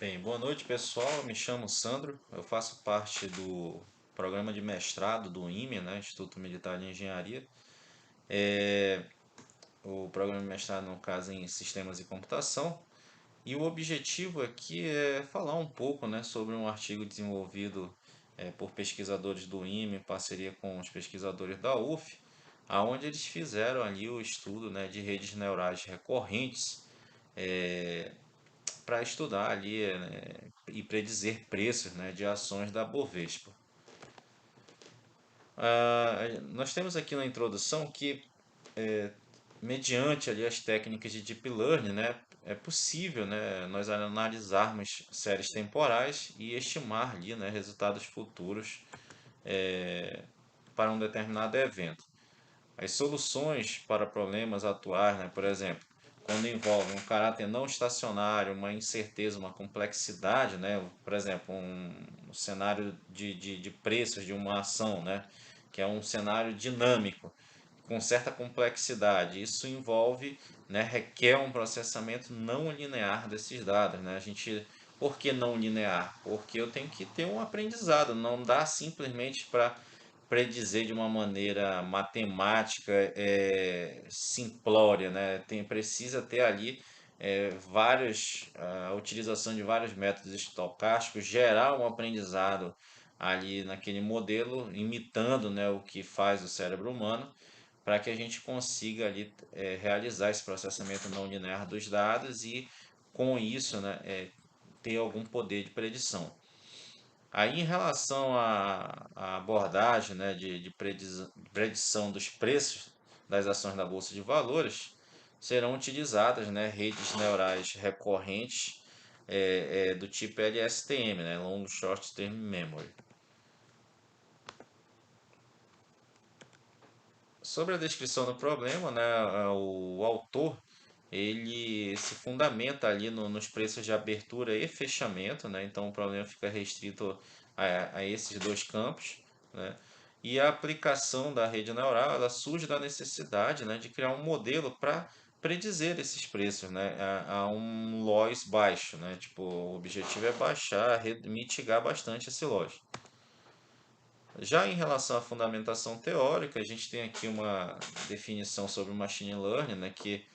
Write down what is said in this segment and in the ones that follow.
Bem, boa noite pessoal, eu me chamo Sandro, eu faço parte do programa de mestrado do IME, né, Instituto Militar de Engenharia. O programa de mestrado no caso em Sistemas e Computação, e o objetivo aqui é falar um pouco, né, sobre um artigo desenvolvido por pesquisadores do IME em parceria com os pesquisadores da UF, aonde eles fizeram ali o estudo, né, de redes neurais recorrentes para estudar ali, né, e predizer preços, né, de ações da Bovespa. Nós temos aqui na introdução que, mediante ali as técnicas de Deep Learning, né, é possível, né, nós analisarmos séries temporais e estimar ali, né, resultados futuros para um determinado evento. As soluções para problemas atuais, né, por exemplo, quando envolve um caráter não estacionário, uma incerteza, uma complexidade, né, por exemplo, um cenário de preços de uma ação, né, que é um cenário dinâmico, com certa complexidade. Isso envolve, né, requer um processamento não linear desses dados, né? Por que não linear? Porque eu tenho que ter um aprendizado, não dá simplesmente para predizer de uma maneira matemática simplória, né? Precisa ter ali a utilização de vários métodos estocásticos, gerar um aprendizado ali naquele modelo, imitando, né, o que faz o cérebro humano, para que a gente consiga ali realizar esse processamento não linear dos dados e com isso, né, ter algum poder de predição. Aí, em relação à abordagem, né, de predição dos preços das ações da Bolsa de Valores, serão utilizadas, né, redes neurais recorrentes do tipo LSTM, né, Long Short Term Memory. Sobre a descrição do problema, né, o autor ele se fundamenta ali nos preços de abertura e fechamento, né, então o problema fica restrito a esses dois campos, né, e a aplicação da rede neural ela surge da necessidade, né, de criar um modelo para predizer esses preços, né, a um loss baixo, né, tipo, o objetivo é baixar, mitigar bastante esse loss. Já em relação à fundamentação teórica, a gente tem aqui uma definição sobre o machine learning, né, que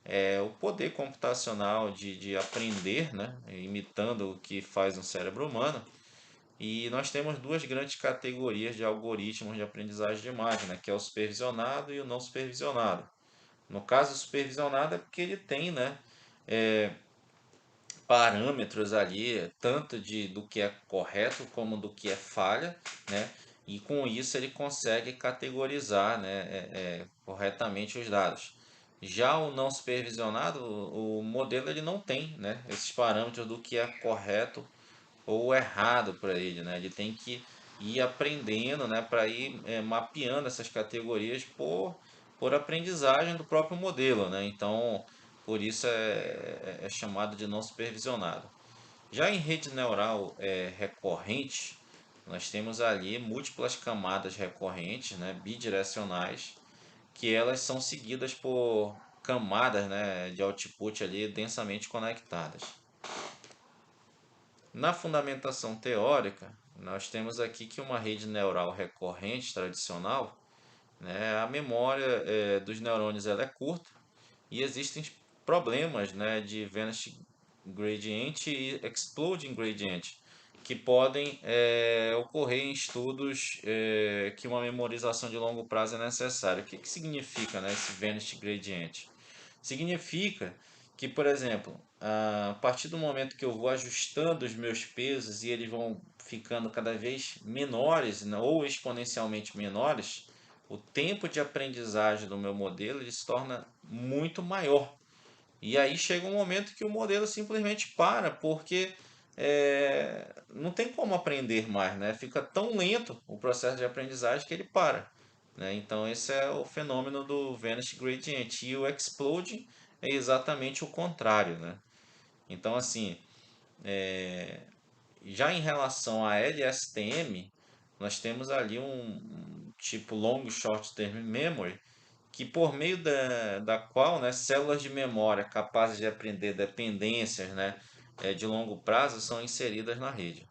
é o poder computacional de aprender, né, imitando o que faz um cérebro humano. E nós temos duas grandes categorias de algoritmos de aprendizagem de imagem, né, que é o supervisionado e o não supervisionado. No caso, o supervisionado é porque ele tem, né, parâmetros ali, tanto do que é correto como do que é falha, né? E com isso ele consegue categorizar, né, corretamente os dados. Já o não supervisionado, o modelo ele não tem, né, esses parâmetros do que é correto ou errado para ele, né? Ele tem que ir aprendendo, né, para ir mapeando essas categorias por aprendizagem do próprio modelo, né? Então, por isso é chamado de não supervisionado. Já em rede neural recorrente, nós temos ali múltiplas camadas recorrentes, né, bidirecionais, que elas são seguidas por camadas, né, de output ali densamente conectadas. Na fundamentação teórica, nós temos aqui que uma rede neural recorrente tradicional, né, a memória dos neurônios ela é curta e existem problemas, né, de Vanishing Gradient e Exploding Gradient que podem ocorrer em estudos que uma memorização de longo prazo é necessária. O que significa, né, esse Vanishing Gradient? Significa que, por exemplo, a partir do momento que eu vou ajustando os meus pesos e eles vão ficando cada vez menores, né, ou exponencialmente menores, o tempo de aprendizagem do meu modelo ele se torna muito maior. E aí chega um momento que o modelo simplesmente para, porque não tem como aprender mais, né? Fica tão lento o processo de aprendizagem que ele para. Né? Então esse é o fenômeno do Vanish Gradient. E o Exploding é exatamente o contrário. Né? Então assim, já em relação a LSTM, nós temos ali um tipo Long Short Term Memory, que por meio da qual, né, células de memória capazes de aprender dependências, né, de longo prazo são inseridas na rede.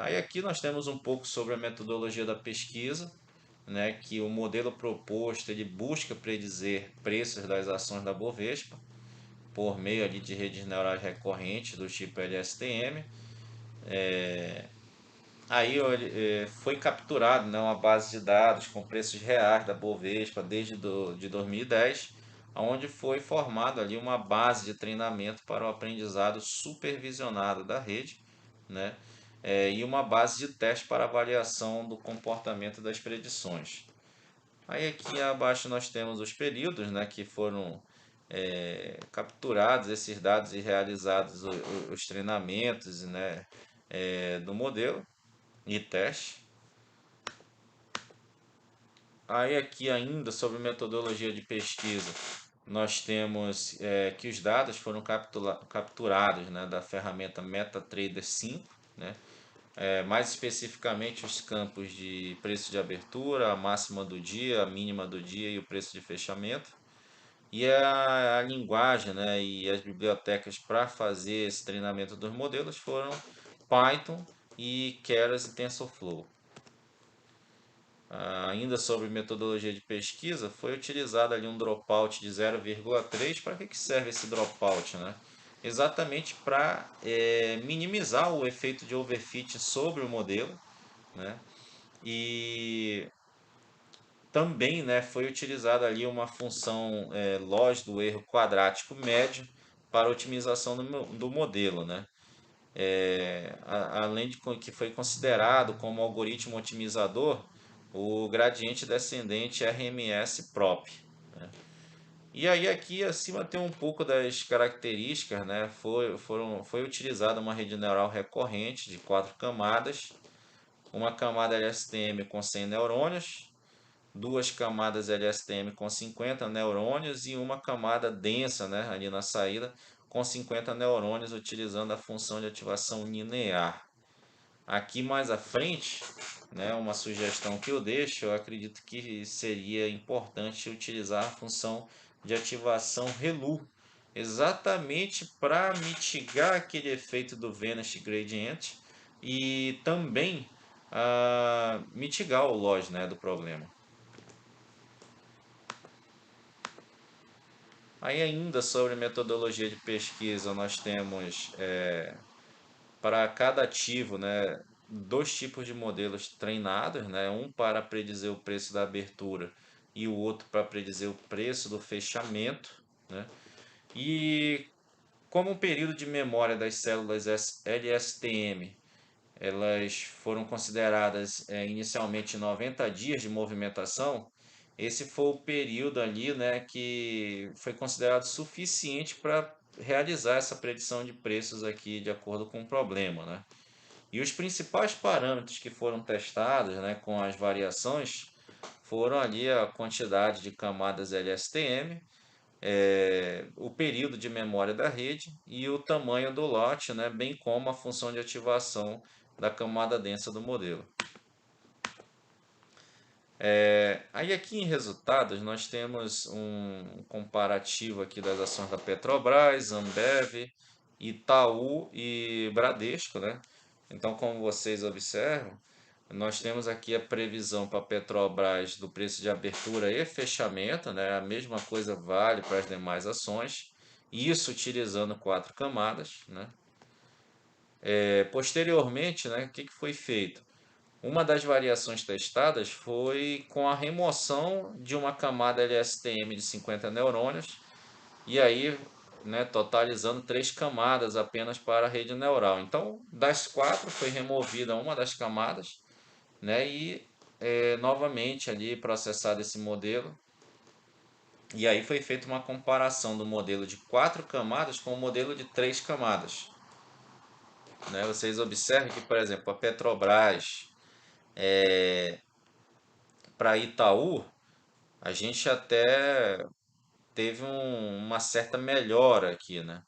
Aí aqui nós temos um pouco sobre a metodologia da pesquisa, né, que o modelo proposto ele busca predizer preços das ações da Bovespa por meio ali de redes neurais recorrentes do tipo LSTM. Aí foi capturado, né, uma base de dados com preços reais da Bovespa de 2010, onde foi formado ali uma base de treinamento para o aprendizado supervisionado da rede, né, e uma base de teste para avaliação do comportamento das predições. Aí aqui abaixo nós temos os períodos, né, que foram capturados esses dados e realizados os treinamentos, né, do modelo e teste. Aí aqui ainda sobre metodologia de pesquisa, nós temos que os dados foram capturados, né, da ferramenta MetaTrader 5, né, mais especificamente os campos de preço de abertura, a máxima do dia, a mínima do dia e o preço de fechamento. E a linguagem, né, e as bibliotecas para fazer esse treinamento dos modelos foram Python e Keras e TensorFlow. Ainda sobre metodologia de pesquisa, foi utilizado ali um dropout de 0,3. Para que serve esse dropout, né? Exatamente para minimizar o efeito de overfit sobre o modelo, né? E também, né, foi utilizada ali uma função loss do erro quadrático médio para otimização do modelo, né? Além de que foi considerado como algoritmo otimizador o gradiente descendente RMS prop. Né? E aí aqui acima tem um pouco das características, né? Foi utilizada uma rede neural recorrente de 4 camadas, uma camada LSTM com 100 neurônios, duas camadas LSTM com 50 neurônios e uma camada densa, né, ali na saída com 50 neurônios utilizando a função de ativação linear. Aqui mais à frente, né, uma sugestão que eu deixo, eu acredito que seria importante utilizar a função de ativação ReLU, exatamente para mitigar aquele efeito do Vanished Gradient e também mitigar o loss, né, do problema. Aí ainda sobre metodologia de pesquisa, nós temos para cada ativo, né, dois tipos de modelos treinados, né, um para predizer o preço da abertura e o outro para predizer o preço do fechamento, né? E como o período de memória das células LSTM elas foram consideradas inicialmente 90 dias de movimentação, esse foi o período ali, né, que foi considerado suficiente para realizar essa predição de preços aqui de acordo com o problema, né? E os principais parâmetros que foram testados, né, com as variações foram ali a quantidade de camadas LSTM, o período de memória da rede e o tamanho do lote, né, bem como a função de ativação da camada densa do modelo. Aí aqui em resultados nós temos um comparativo aqui das ações da Petrobras, Ambev, Itaú e Bradesco, né? Então, como vocês observam, nós temos aqui a previsão para a Petrobras do preço de abertura e fechamento, né? A mesma coisa vale para as demais ações, isso utilizando 4 camadas, né? Posteriormente, né, o que foi feito? Uma das variações testadas foi com a remoção de uma camada LSTM de 50 neurônios e aí, né, totalizando 3 camadas apenas para a rede neural. Então, das 4 foi removida uma das camadas, né, e novamente ali processado esse modelo. E aí foi feita uma comparação do modelo de 4 camadas com o modelo de 3 camadas. Né? Vocês observam que, por exemplo, a Petrobras para Itaú, a gente até teve uma certa melhora aqui, né?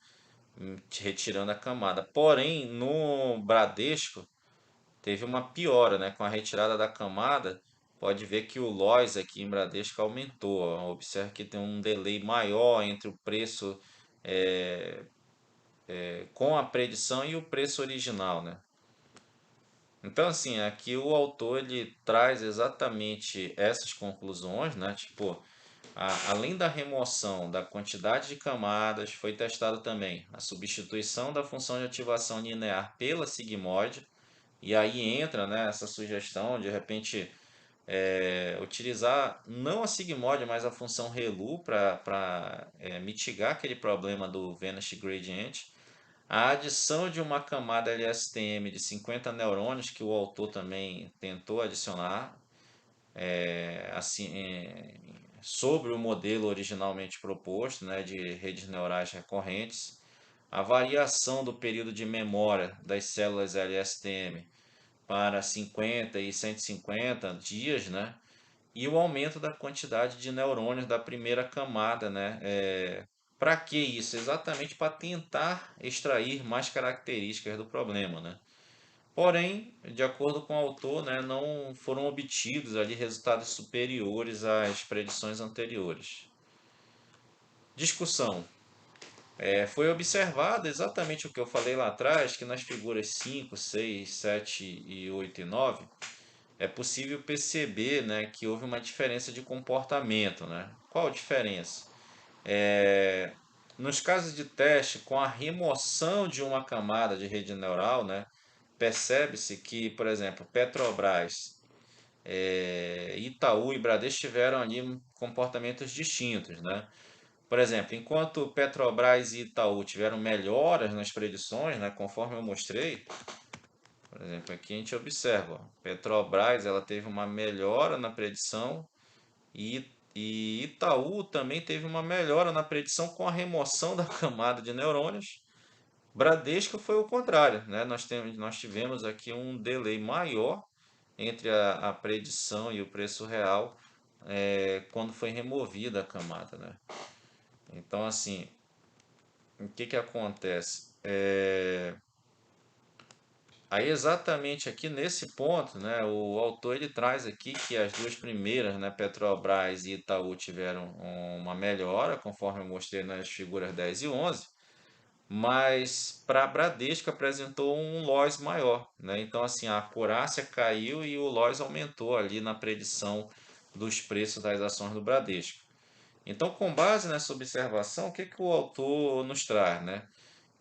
Retirando a camada. Porém, no Bradesco, teve uma piora, né? Com a retirada da camada, pode ver que o loss aqui em Bradesco aumentou. Ó. Observe que tem um delay maior entre o preço com a predição e o preço original, né? Então, assim, aqui o autor ele traz exatamente essas conclusões, né? Tipo, além da remoção da quantidade de camadas, foi testado também a substituição da função de ativação linear pela sigmoide, e aí entra, né, essa sugestão de repente utilizar não a sigmoide, mas a função ReLU para mitigar aquele problema do Vanished Gradient. A adição de uma camada LSTM de 50 neurônios, que o autor também tentou adicionar, assim, sobre o modelo originalmente proposto, né, de redes neurais recorrentes. A variação do período de memória das células LSTM para 50 e 150 dias, né? E o aumento da quantidade de neurônios da primeira camada, né? Para que isso? Exatamente para tentar extrair mais características do problema, né? Porém, de acordo com o autor, né, não foram obtidos ali resultados superiores às predições anteriores. Discussão. Foi observado exatamente o que eu falei lá atrás, que nas figuras 5, 6, 7 e 8 e 9 é possível perceber, né, que houve uma diferença de comportamento, né? Qual a diferença? Nos casos de teste, com a remoção de uma camada de rede neural, né, percebe-se que, por exemplo, Petrobras, Itaú e Bradesco tiveram ali comportamentos distintos, né? Por exemplo, enquanto Petrobras e Itaú tiveram melhoras nas predições, né, conforme eu mostrei, por exemplo, aqui a gente observa, ó, Petrobras ela teve uma melhora na predição e Itaú também teve uma melhora na predição com a remoção da camada de neurônios. Bradesco foi o contrário, né? Nós tivemos aqui um delay maior entre a predição e o preço real quando foi removida a camada, né? Então, assim, o que que acontece? Aí exatamente aqui nesse ponto, né, o autor ele traz aqui que as duas primeiras, né, Petrobras e Itaú tiveram uma melhora, conforme eu mostrei nas figuras 10 e 11, mas para a Bradesco apresentou um loss maior, né? Então assim, a acurácia caiu e o loss aumentou ali na predição dos preços das ações do Bradesco. Então, com base nessa observação, o que que o autor nos traz, né?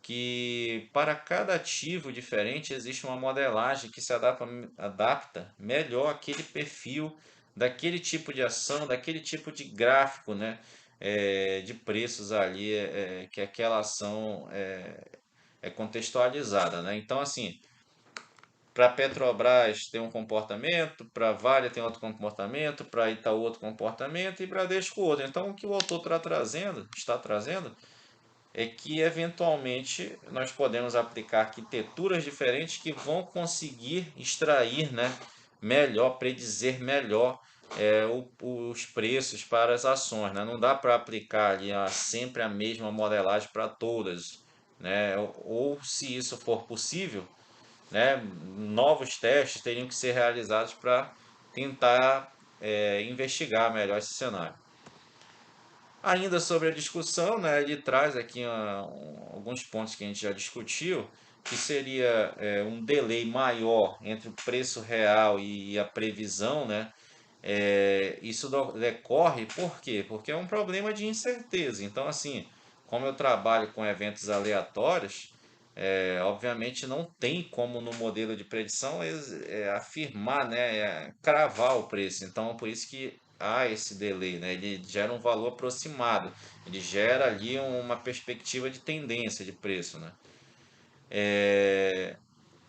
Que para cada ativo diferente existe uma modelagem que se adapta melhor àquele perfil daquele tipo de ação, daquele tipo de gráfico, né? De preços ali que aquela ação é contextualizada, né? Então, assim, para Petrobras tem um comportamento, para Vale tem outro comportamento, para Itaú outro comportamento e Bradesco outro. Então, o que o autor está trazendo é que eventualmente nós podemos aplicar arquiteturas diferentes que vão conseguir extrair, né, melhor, predizer melhor os preços para as ações, né? Não dá para aplicar ali sempre a mesma modelagem para todas, né? Ou se isso for possível, né, novos testes teriam que ser realizados para tentar investigar melhor esse cenário. Ainda sobre a discussão, né, ele traz aqui alguns pontos que a gente já discutiu, que seria um delay maior entre o preço real e a previsão, né? Isso decorre por quê? Porque é um problema de incerteza. Então, assim, como eu trabalho com eventos aleatórios, obviamente não tem como no modelo de predição afirmar, né, cravar o preço. Então, por isso que há esse delay, né? Ele gera um valor aproximado, ele gera ali uma perspectiva de tendência de preço, né?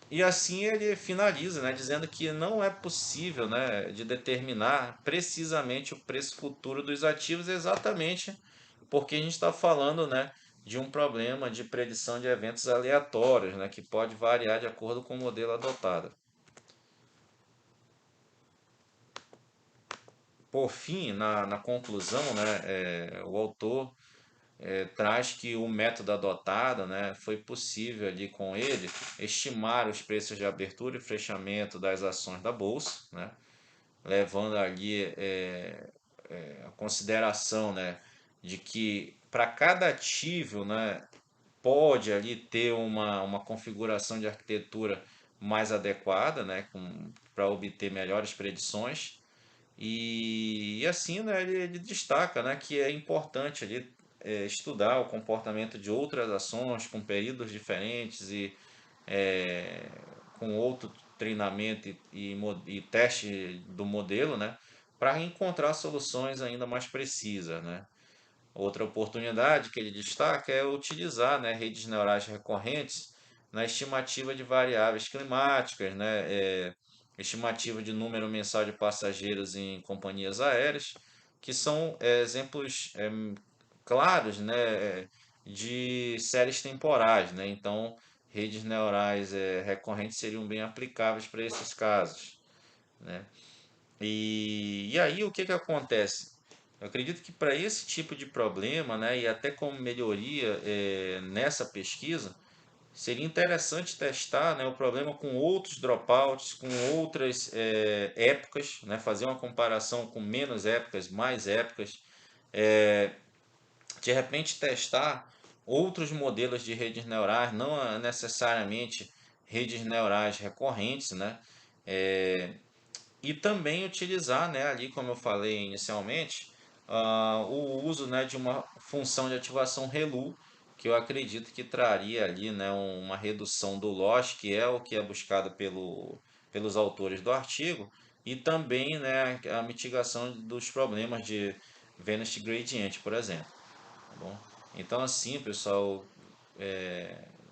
E assim ele finaliza, né, dizendo que não é possível, né, de determinar precisamente o preço futuro dos ativos, exatamente porque a gente está falando, né, de um problema de predição de eventos aleatórios, né, que pode variar de acordo com o modelo adotado. Por fim, na conclusão, né, o autor traz que o método adotado, né, foi possível ali com ele estimar os preços de abertura e fechamento das ações da bolsa, né, levando ali a consideração, né, de que para cada ativo, né, pode ali ter uma configuração de arquitetura mais adequada, né, para obter melhores predições. E assim, né, ele destaca, né, que é importante ali, estudar o comportamento de outras ações com períodos diferentes e é, com outro treinamento e teste do modelo, né, para encontrar soluções ainda mais precisas, né. Outra oportunidade que ele destaca é utilizar, né, redes neurais recorrentes na estimativa de variáveis climáticas, né, estimativa de número mensal de passageiros em companhias aéreas, que são exemplos claros, né, de séries temporais, né? Então, redes neurais recorrentes seriam bem aplicáveis para esses casos, né? E aí o que que acontece? Eu acredito que para esse tipo de problema, né, e até como melhoria nessa pesquisa, seria interessante testar, né, o problema com outros dropouts, com outras épocas, né, fazer uma comparação com menos épocas, mais épocas, de repente testar outros modelos de redes neurais, não necessariamente redes neurais recorrentes, né? E também utilizar, né, ali como eu falei inicialmente, o uso, né, de uma função de ativação ReLU, que eu acredito que traria ali, né, uma redução do loss, que é o que é buscado pelos autores do artigo, e também, né, a mitigação dos problemas de Venus Gradient, por exemplo. Tá bom? Então, assim, pessoal,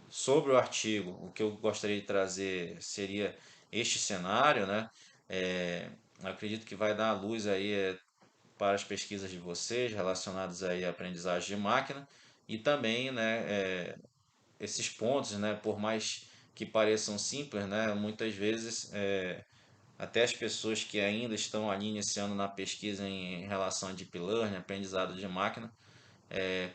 sobre o artigo, o que eu gostaria de trazer seria este cenário, né? Acredito que vai dar luz aí para as pesquisas de vocês relacionadas aí à aprendizagem de máquina e também, né, esses pontos, né, por mais que pareçam simples, né, muitas vezes até as pessoas que ainda estão ali iniciando na pesquisa em relação a Deep Learning, aprendizado de máquina,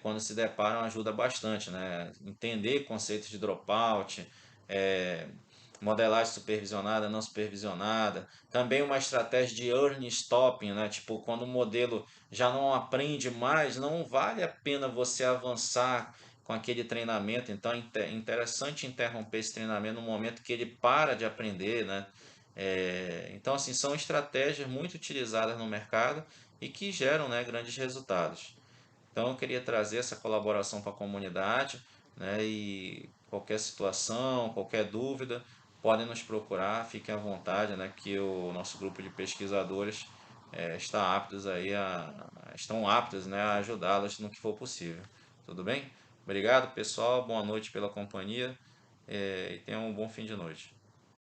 quando se deparam ajuda bastante, né? Entender conceitos de dropout, é, modelagem supervisionada, não supervisionada, também uma estratégia de early stopping, né? Tipo, quando o modelo já não aprende mais, não vale a pena você avançar com aquele treinamento, então é interessante interromper esse treinamento no momento que ele para de aprender, né? Então, assim, são estratégias muito utilizadas no mercado e que geram, né, grandes resultados. Então eu queria trazer essa colaboração para a comunidade, né? E qualquer situação, qualquer dúvida, podem nos procurar, fiquem à vontade, né? Que o nosso grupo de pesquisadores estão aptos, né, a ajudá-las no que for possível. Tudo bem? Obrigado, pessoal. Boa noite pela companhia, e tenham um bom fim de noite.